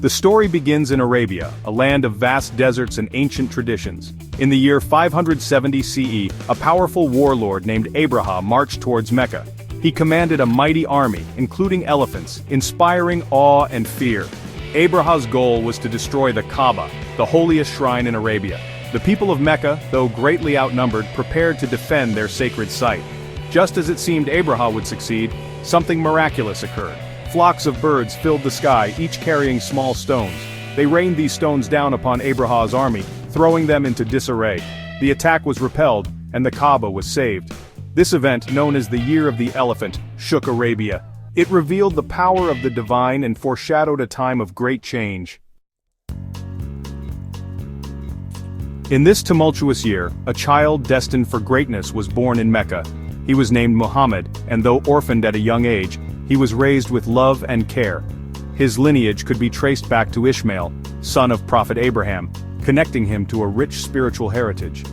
The story begins in Arabia, a land of vast deserts and ancient traditions. In the year 570 CE, a powerful warlord named Abraham marched towards Mecca. He commanded a mighty army, including elephants, inspiring awe and fear. Abraham's goal was to destroy the Kaaba, the holiest shrine in Arabia. The people of Mecca, though greatly outnumbered, prepared to defend their sacred site. Just as it seemed Abraham would succeed, something miraculous occurred. Flocks of birds filled the sky, each carrying small stones. They rained these stones down upon Abraham's army, throwing them into disarray. The attack was repelled, and the Kaaba was saved. This event, known as the Year of the Elephant, shook Arabia. It revealed the power of the divine and foreshadowed a time of great change. In this tumultuous year, a child destined for greatness was born in Mecca. He was named Mohammed, and though orphaned at a young age, he was raised with love and care. His lineage could be traced back to Ishmael, son of Prophet Abraham, connecting him to a rich spiritual heritage.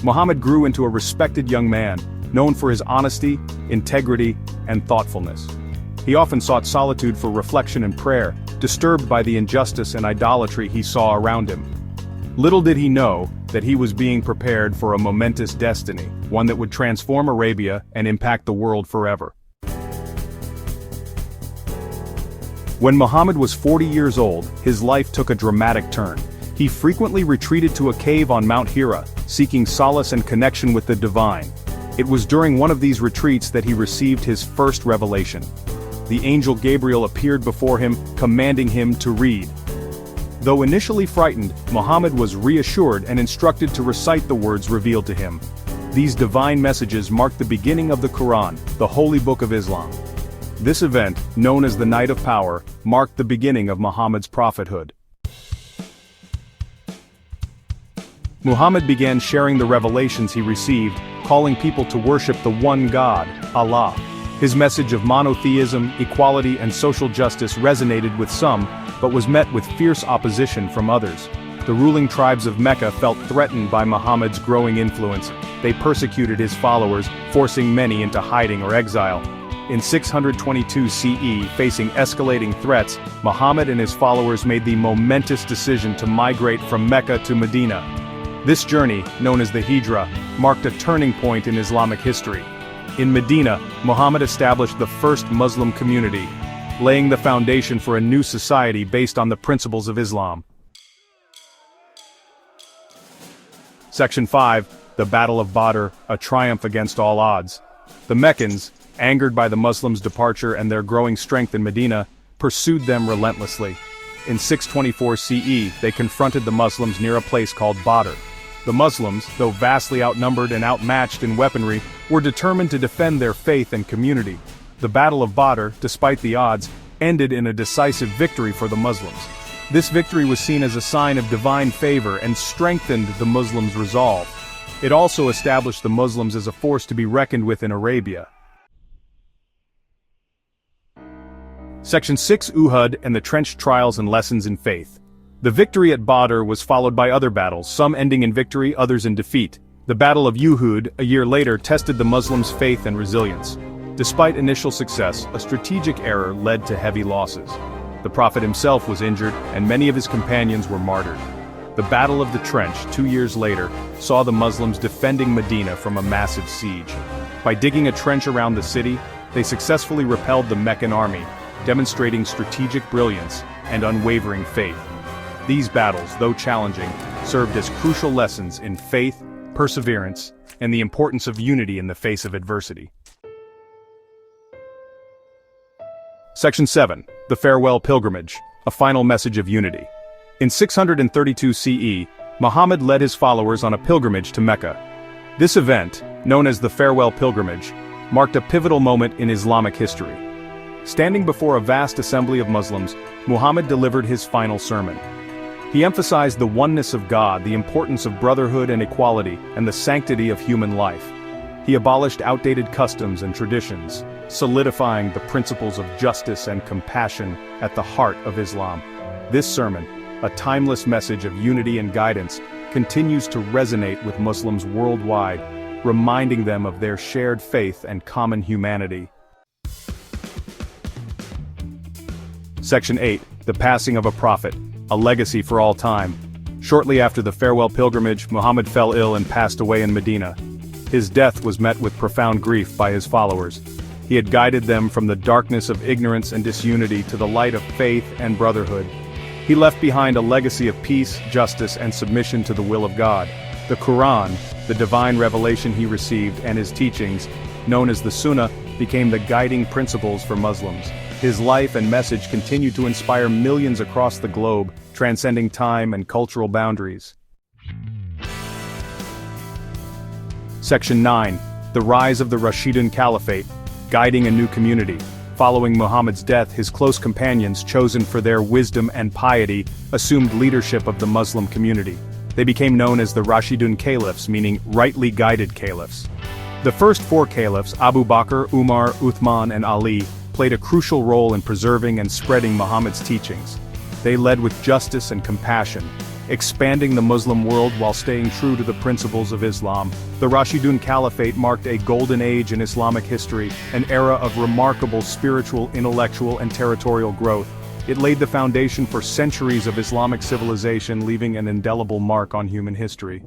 Mohammed grew into a respected young man, known for his honesty, integrity, and thoughtfulness. He often sought solitude for reflection and prayer, disturbed by the injustice and idolatry he saw around him. Little did he know that he was being prepared for a momentous destiny, one that would transform Arabia and impact the world forever. When Muhammad was 40 years old, his life took a dramatic turn. He frequently retreated to a cave on Mount Hira, seeking solace and connection with the divine. It was during one of these retreats that he received his first revelation. The angel Gabriel appeared before him, commanding him to read. Though initially frightened, Muhammad was reassured and instructed to recite the words revealed to him. These divine messages marked the beginning of the Quran, the holy book of Islam. This event, known as the Night of Power, marked the beginning of Muhammad's prophethood. Muhammad began sharing the revelations he received, calling people to worship the one God, Allah. His message of monotheism, equality, and social justice resonated with some, but was met with fierce opposition from others. The ruling tribes of Mecca felt threatened by Muhammad's growing influence. They persecuted his followers, forcing many into hiding or exile. In 622 CE, facing escalating threats, Muhammad and his followers made the momentous decision to migrate from Mecca to Medina. This journey, known as the Hijra, marked a turning point in Islamic history. In Medina, Muhammad established the first Muslim community, laying the foundation for a new society based on the principles of Islam. Section 5, the Battle of Badr, a triumph against all odds. The Meccans, angered by the Muslims' departure and their growing strength in Medina, pursued them relentlessly. In 624 CE, they confronted the Muslims near a place called Badr. The Muslims, though vastly outnumbered and outmatched in weaponry, were determined to defend their faith and community. The Battle of Badr, despite the odds, ended in a decisive victory for the Muslims. This victory was seen as a sign of divine favor and strengthened the Muslims' resolve. It also established the Muslims as a force to be reckoned with in Arabia. Section 6, Uhud and the Trench Trials and Lessons in Faith. The victory at Badr was followed by other battles, some ending in victory, others in defeat. The Battle of Uhud, a year later, tested the Muslims' faith and resilience. Despite initial success, a strategic error led to heavy losses. The Prophet himself was injured, and many of his companions were martyred. The Battle of the Trench, 2 years later, saw the Muslims defending Medina from a massive siege. By digging a trench around the city, they successfully repelled the Meccan army, demonstrating strategic brilliance and unwavering faith. These battles, though challenging, served as crucial lessons in faith, perseverance, and the importance of unity in the face of adversity. Section 7, the Farewell Pilgrimage, a final message of unity. In 632 CE, Muhammad led his followers on a pilgrimage to Mecca. This event, known as the Farewell Pilgrimage, marked a pivotal moment in Islamic history. Standing before a vast assembly of Muslims, Muhammad delivered his final sermon. He emphasized the oneness of God, the importance of brotherhood and equality, and the sanctity of human life. He abolished outdated customs and traditions, solidifying the principles of justice and compassion at the heart of Islam. This sermon, a timeless message of unity and guidance, continues to resonate with Muslims worldwide, reminding them of their shared faith and common humanity. Section 8, the passing of a prophet, a legacy for all time. Shortly after the farewell pilgrimage, Muhammad fell ill and passed away in Medina. His death was met with profound grief by his followers. He had guided them from the darkness of ignorance and disunity to the light of faith and brotherhood. He left behind a legacy of peace, justice, and submission to the will of God. The Quran, the divine revelation he received, and his teachings, known as the Sunnah, became the guiding principles for Muslims. His life and message continue to inspire millions across the globe, transcending time and cultural boundaries. Section 9. The Rise of the Rashidun Caliphate, Guiding a New Community. Following Muhammad's death, his close companions, chosen for their wisdom and piety, assumed leadership of the Muslim community. They became known as the Rashidun Caliphs, meaning rightly guided caliphs. The first four caliphs, Abu Bakr, Umar, Uthman, and Ali, played a crucial role in preserving and spreading Muhammad's teachings. They led with justice and compassion, expanding the Muslim world while staying true to the principles of Islam. The Rashidun Caliphate marked a golden age in Islamic history, an era of remarkable spiritual, intellectual, and territorial growth. It laid the foundation for centuries of Islamic civilization, leaving an indelible mark on human history.